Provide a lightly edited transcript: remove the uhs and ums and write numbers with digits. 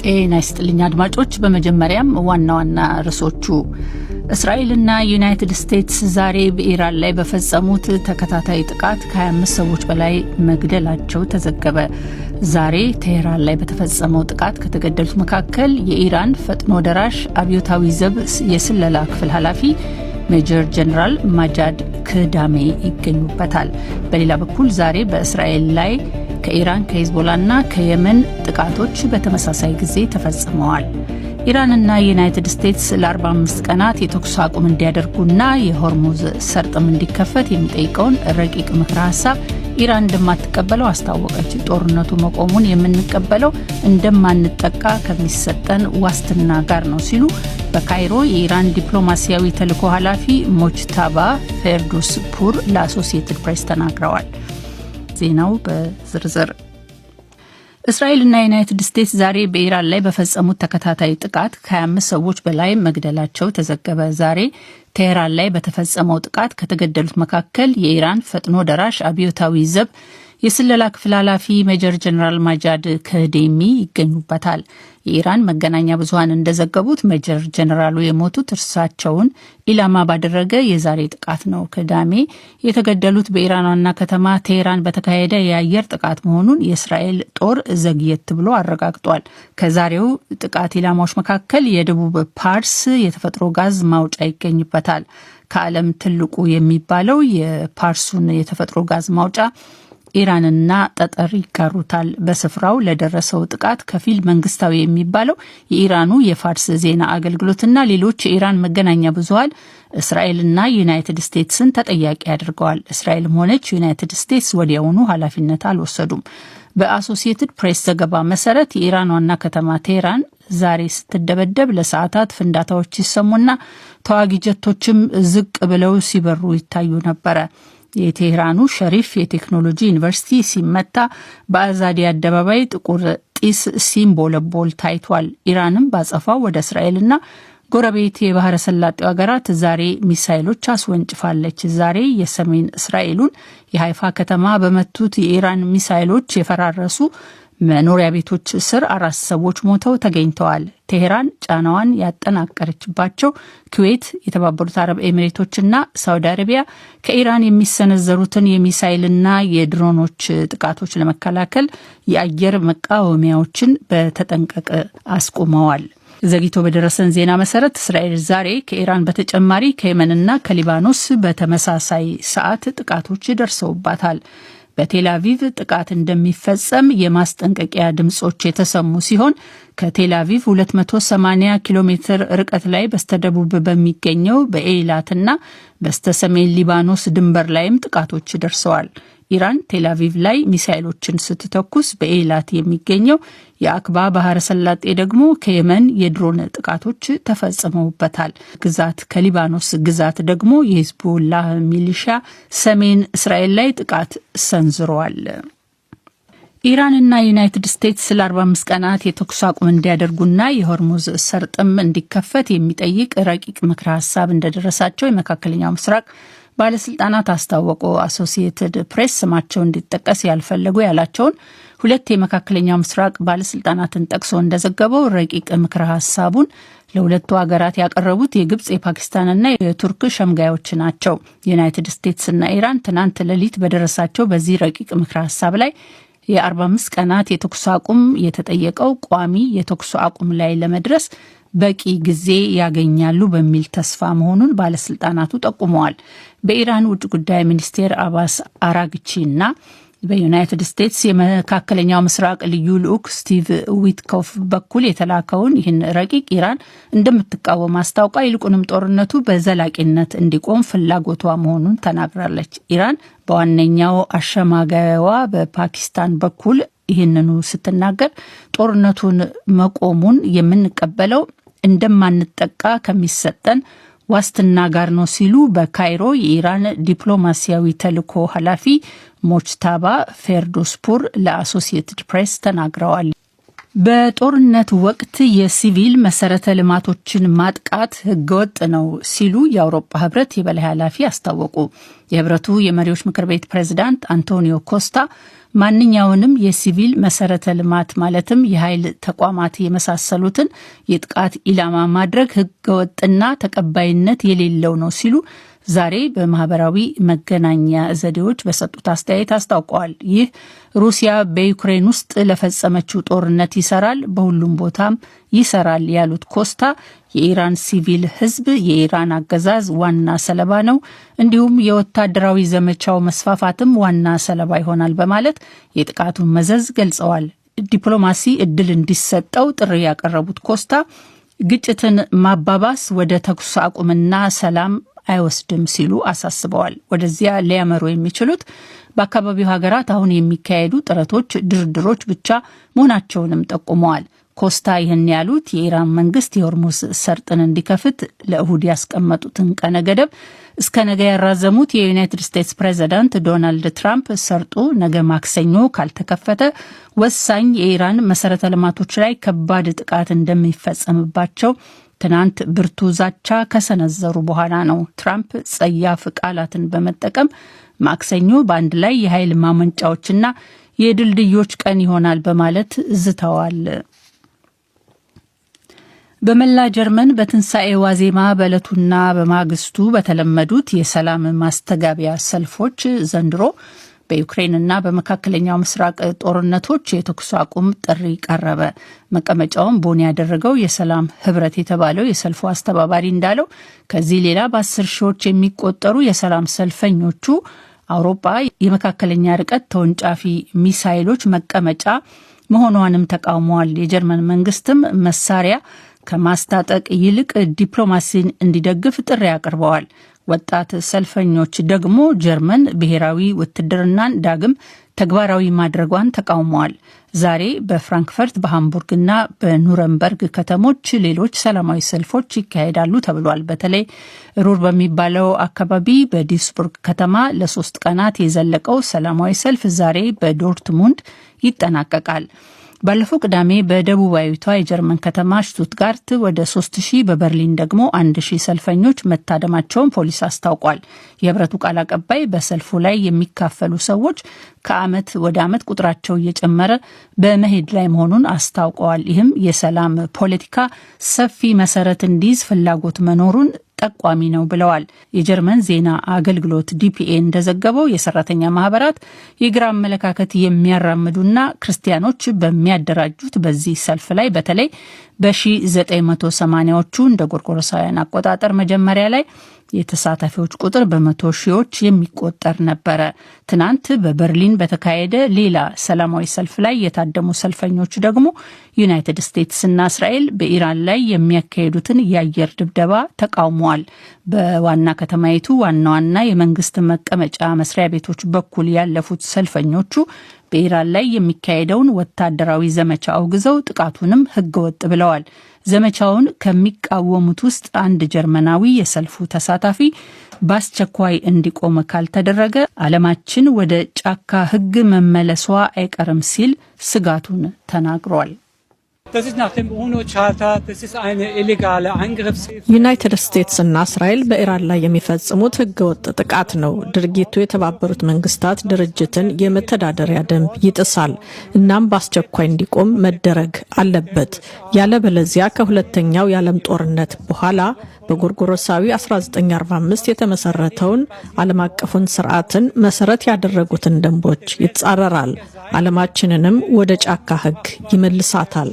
ጤና ይስጥልኝ አድማጮች። በመጀመሪያም ዋና ዋና ርዕሶቹ እስራኤልና ዩናይትድ ስቴትስ ዛሬ በኢራን ላይ በፈጸሙት ተከታታይ ጥቃት ከ25 ሰዎች በላይ መግደላቸው ተዘገበ። ዛሬ ቴህራን ላይ በተፈጸመው ጥቃት ከተገደሉት መካከል የኢራን ፈጥኖ ደራሽ አብዮታዊ ዘብ የስለላ ክፍል ኃላፊ ሜጀር ጀነራል ማጃድ ክዳሜ ይገኙበታል። በሌላ በኩል ዛሬ በእስራኤል ላይ ከኢራን ከሂዝቦላና ከየመን ጥቃቶች በተመሳሳይ ጊዜ ተፈጽመዋል። ኢራንና ዩናይትድ ስቴትስ ለ45 ቀናት የተኩስ አቁም እንዲያደርጉና የሆርሙዝ ሰርጥም እንዲከፈት የሚጠይቀውን ረቂቅ ምክረ ሀሳብ ኢራን እንደማትቀበለው አስታወቀች። ጦርነቱ መቆሙን የምንቀበለው እንደማንጠቃ ከሚሰጠን ዋስትና ጋር ነው ሲሉ በካይሮ የኢራን ዲፕሎማሲያዊ ተልዕኮ ኃላፊ ሞጅታባ ፌርዶስፑር ለአሶሲየትድ ፕሬስ ተናግረዋል። ዜናው በዝርዝር እስራኤልና ዩናይትድ ስቴትስ ዛሬ በኢራን ላይ በፈጸሙት ተከታታይ ጥቃት ከ25 ሰዎች በላይ መግደላቸው ተዘገበ። ዛሬ ቴህራን ላይ በተፈጸመው ጥቃት ከተገደሉት መካከል የኢራን ፈጥኖ ደራሽ አብዮታዊ ዘብ የስለላ ክፍል ኃላፊ ሜጀር ጀነራል ማጃድ ክዳሜ ይገኙበታል። የኢራን መገናኛ ብዙኃን እንደዘገቡት ሜጀር ጀነራሉ የሞቱት እርሳቸውን ኢላማ ባደረገ የዛሬ ጥቃት ነው። ክዳሜ የተገደሉት በኢራን ዋና ከተማ ቴህራን በተካሄደ የአየር ጥቃት መሆኑን የእስራኤል ጦር ዘግየት ብሎ አረጋግጧል። ከዛሬው ጥቃት ኢላማዎች መካከል የደቡብ ፓርስ የተፈጥሮ ጋዝ ማውጫ ይገኝበታል። ከዓለም ትልቁ የሚባለው የፓርሱን የተፈጥሮ ጋዝ ማውጫ ኢራንና ጠጠር ይጋሩታል። በስፍራው ለደረሰው ጥቃት ከፊል መንግስታዊ የሚባለው የኢራኑ የፋርስ ዜና አገልግሎትና ሌሎች የኢራን መገናኛ ብዙኃን እስራኤልና ዩናይትድ ስቴትስን ተጠያቂ አድርገዋል። እስራኤልም ሆነች ዩናይትድ ስቴትስ ወዲያውኑ ኃላፊነት አልወሰዱም። በአሶሲየትድ ፕሬስ ዘገባ መሰረት የኢራን ዋና ከተማ ቴህራን ዛሬ ስትደበደብ ለሰዓታት ፍንዳታዎች ሲሰሙና ተዋጊ ጀቶችም ዝቅ ብለው ሲበሩ ይታዩ ነበረ። የቴህራኑ ሸሪፍ የቴክኖሎጂ ዩኒቨርሲቲ ሲመታ በአዛዲ አደባባይ ጥቁር ጢስ ሲምቦለቦል ታይቷል። ኢራንም ባጸፋው ወደ እስራኤልና ጎረቤት የባህረ ሰላጤው ሀገራት ዛሬ ሚሳይሎች አስወንጭፋለች። ዛሬ የሰሜን እስራኤሉን የሃይፋ ከተማ በመቱት የኢራን ሚሳይሎች የፈራረሱ መኖሪያ ቤቶች ስር 4 ሰዎች ሞተው ተገኝተዋል። ቴህራን ጫናዋን ያጠናቀረችባቸው ኩዌት፣ የተባበሩት አረብ ኤሚሬቶችና ሳውዲ አረቢያ ከኢራን የሚሰነዘሩትን የሚሳይልና የድሮኖች ጥቃቶች ለመከላከል የአየር መቃወሚያዎችን በተጠንቀቅ አስቁመዋል። ዘግይቶ በደረሰን ዜና መሰረት እስራኤል ዛሬ ከኢራን በተጨማሪ ከየመንና ከሊባኖስ በተመሳሳይ ሰዓት ጥቃቶች ደርሰውባታል። በቴል አቪቭ ጥቃት እንደሚፈጸም የማስጠንቀቂያ ድምጾች የተሰሙ ሲሆን ከቴል አቪቭ 280 ኪሎ ሜትር ርቀት ላይ በስተደቡብ በሚገኘው በኤይላትና በስተሰሜን ሊባኖስ ድንበር ላይም ጥቃቶች ደርሰዋል። ኢራን ቴል አቪቭ ላይ ሚሳይሎችን ስትተኩስ በኤይላት የሚገኘው የአክባ ባህረ ሰላጤ ደግሞ ከየመን የድሮን ጥቃቶች ተፈጽመውበታል። ግዛት ከሊባኖስ ግዛት ደግሞ የሂዝቦላህ ሚሊሻ ሰሜን እስራኤል ላይ ጥቃት ሰንዝረዋል። ኢራንና ዩናይትድ ስቴትስ ለ45 ቀናት የተኩስ አቁም እንዲያደርጉና የሆርሙዝ ሰርጥም እንዲከፈት የሚጠይቅ ረቂቅ ምክረ ሀሳብ እንደደረሳቸው የመካከለኛው ምስራቅ ባለስልጣናት አስታወቁ። አሶሲየትድ ፕሬስ ስማቸው እንዲጠቀስ ያልፈለጉ ያላቸውን 2 የመካከለኛው ምስራቅ ባለስልጣናትን ጠቅሶ እንደዘገበው ረቂቅ ምክረ ሀሳቡን ለሁለቱ ሀገራት ያቀረቡት የግብጽ የፓኪስታንና የቱርክ ሸምጋዮች ናቸው። ዩናይትድ ስቴትስና ኢራን ትናንት ሌሊት በደረሳቸው በዚህ ረቂቅ ምክረ ሀሳብ ላይ የ45 ቀናት የተኩስ አቁም የተጠየቀው ቋሚ የተኩስ አቁም ላይ ለመድረስ በቂ ጊዜ ያገኛሉ በሚል ተስፋ መሆኑን ባለስልጣናቱ ጠቁመዋል። በኢራን ውጭ ጉዳይ ሚኒስቴር አባስ አራግቺና በዩናይትድ ስቴትስ የመካከለኛው ምስራቅ ልዩ ልዑክ ስቲቭ ዊትኮፍ በኩል የተላከውን ይህን ረቂቅ ኢራን እንደምትቃወም አስታውቃ ይልቁንም ጦርነቱ በዘላቂነት እንዲቆም ፍላጎቷ መሆኑን ተናግራለች። ኢራን በዋነኛው አሸማጋይዋ በፓኪስታን በኩል ይህንኑ ስትናገር ጦርነቱን መቆሙን የምንቀበለው እንደማንጠቃ ከሚሰጠን ዋስትና ጋር ነው ሲሉ በካይሮ የኢራን ዲፕሎማሲያዊ ተልዕኮ ኃላፊ ሞጅታባ ፌርዶስፑር ለአሶሲየትድ ፕሬስ ተናግረዋል። በጦርነት ወቅት የሲቪል መሰረተ ልማቶችን ማጥቃት ህገወጥ ነው ሲሉ የአውሮፓ ህብረት የበላይ ኃላፊ አስታወቁ። የህብረቱ የመሪዎች ምክር ቤት ፕሬዝዳንት አንቶኒዮ ኮስታ ማንኛውንም የሲቪል መሰረተ ልማት ማለትም የኃይል ተቋማት የመሳሰሉትን የጥቃት ኢላማ ማድረግ ህገወጥና ተቀባይነት የሌለው ነው ሲሉ ዛሬ በማህበራዊ መገናኛ ዘዴዎች በሰጡት አስተያየት አስታውቀዋል። ይህ ሩሲያ በዩክሬን ውስጥ ለፈጸመችው ጦርነት ይሰራል፣ በሁሉም ቦታም ይሰራል ያሉት ኮስታ የኢራን ሲቪል ህዝብ የኢራን አገዛዝ ዋና ሰለባ ነው፣ እንዲሁም የወታደራዊ ዘመቻው መስፋፋትም ዋና ሰለባ ይሆናል በማለት የጥቃቱን መዘዝ ገልጸዋል። ዲፕሎማሲ እድል እንዲሰጠው ጥሪ ያቀረቡት ኮስታ ግጭትን ማባባስ ወደ ተኩስ አቁምና ሰላም አይወስድም ሲሉ አሳስበዋል። ወደዚያ ሊያመሩ የሚችሉት በአካባቢው ሀገራት አሁን የሚካሄዱ ጥረቶች፣ ድርድሮች ብቻ መሆናቸውንም ጠቁመዋል። ኮስታ ይህን ያሉት የኢራን መንግስት የሆርሙዝ ሰርጥን እንዲከፍት ለእሁድ ያስቀመጡትን ቀነ ገደብ እስከ ነገ ያራዘሙት የዩናይትድ ስቴትስ ፕሬዚዳንት ዶናልድ ትራምፕ ሰርጡ ነገ ማክሰኞ ካልተከፈተ ወሳኝ የኢራን መሰረተ ልማቶች ላይ ከባድ ጥቃት እንደሚፈጸምባቸው ትናንት ብርቱ ዛቻ ከሰነዘሩ በኋላ ነው። ትራምፕ ጸያፍ ቃላትን በመጠቀም ማክሰኞ በአንድ ላይ የኃይል ማመንጫዎችና የድልድዮች ቀን ይሆናል በማለት ዝተዋል። በመላ ጀርመን በትንሣኤ ዋዜማ በዕለቱና በማግስቱ በተለመዱት የሰላም ማስተጋቢያ ሰልፎች ዘንድሮ በዩክሬንና በመካከለኛው ምስራቅ ጦርነቶች የተኩስ አቁም ጥሪ ቀረበ። መቀመጫውን ቦን ያደረገው የሰላም ህብረት የተባለው የሰልፉ አስተባባሪ እንዳለው ከዚህ ሌላ በ10 ሺዎች የሚቆጠሩ የሰላም ሰልፈኞቹ አውሮፓ የመካከለኛ ርቀት ተወንጫፊ ሚሳይሎች መቀመጫ መሆኗንም ተቃውመዋል። የጀርመን መንግስትም መሳሪያ ከማስታጠቅ ይልቅ ዲፕሎማሲን እንዲደግፍ ጥሪ አቅርበዋል። ወጣት ሰልፈኞች ደግሞ ጀርመን ብሔራዊ ውትድርናን ዳግም ተግባራዊ ማድረጓን ተቃውመዋል። ዛሬ በፍራንክፈርት በሃምቡርግና በኑረምበርግ ከተሞች ሌሎች ሰላማዊ ሰልፎች ይካሄዳሉ ተብሏል። በተለይ ሩር በሚባለው አካባቢ በዲስቡርግ ከተማ ለ3 ቀናት የዘለቀው ሰላማዊ ሰልፍ ዛሬ በዶርትሙንድ ይጠናቀቃል። ባለፈው ቅዳሜ በደቡባዊቷ የጀርመን ከተማ ሽቱትጋርት ወደ 3000 በበርሊን ደግሞ 1000 ሰልፈኞች መታደማቸውን ፖሊስ አስታውቋል። የህብረቱ ቃል አቀባይ በሰልፉ ላይ የሚካፈሉ ሰዎች ከዓመት ወደ ዓመት ቁጥራቸው እየጨመረ በመሄድ ላይ መሆኑን አስታውቀዋል። ይህም የሰላም ፖለቲካ ሰፊ መሰረት እንዲይዝ ፍላጎት መኖሩን ጠቋሚ ነው ብለዋል። የጀርመን ዜና አገልግሎት ዲፒኤ እንደዘገበው የሰራተኛ ማህበራት የግራ አመለካከት የሚያራምዱና ክርስቲያኖች በሚያደራጁት በዚህ ሰልፍ ላይ በተለይ በ1980ዎቹ እንደ ጎርጎሮሳውያን አቆጣጠር መጀመሪያ ላይ የተሳታፊዎች ቁጥር በመቶ ሺዎች የሚቆጠር ነበረ። ትናንት በበርሊን በተካሄደ ሌላ ሰላማዊ ሰልፍ ላይ የታደሙ ሰልፈኞች ደግሞ ዩናይትድ ስቴትስና እስራኤል በኢራን ላይ የሚያካሄዱትን የአየር ድብደባ ተቃውመዋል። በዋና ከተማይቱ ዋና ዋና የመንግስት መቀመጫ መስሪያ ቤቶች በኩል ያለፉት ሰልፈኞቹ በኢራን ላይ የሚካሄደውን ወታደራዊ ዘመቻ አውግዘው ጥቃቱንም ህገወጥ ብለዋል። ዘመቻውን ከሚቃወሙት ውስጥ አንድ ጀርመናዊ የሰልፉ ተሳታፊ በአስቸኳይ እንዲቆም ካልተደረገ ዓለማችን ወደ ጫካ ህግ መመለሷ አይቀርም ሲል ስጋቱን ተናግሯል። ዩናይትድ ስቴትስ እና እስራኤል በኢራን ላይ የሚፈጽሙት ህገወጥ ጥቃት ነው። ድርጊቱ የተባበሩት መንግስታት ድርጅትን የመተዳደሪያ ደንብ ይጥሳል። እናም በአስቸኳይ እንዲቆም መደረግ አለበት። ያለበለዚያ ከሁለተኛው የዓለም ጦርነት በኋላ በጎርጎሮሳዊ 1945 የተመሰረተውን ዓለም አቀፉን ስርዓትን መሰረት ያደረጉትን ደንቦች ይጻረራል። ዓለማችንንም ወደ ጫካ ህግ ይመልሳታል።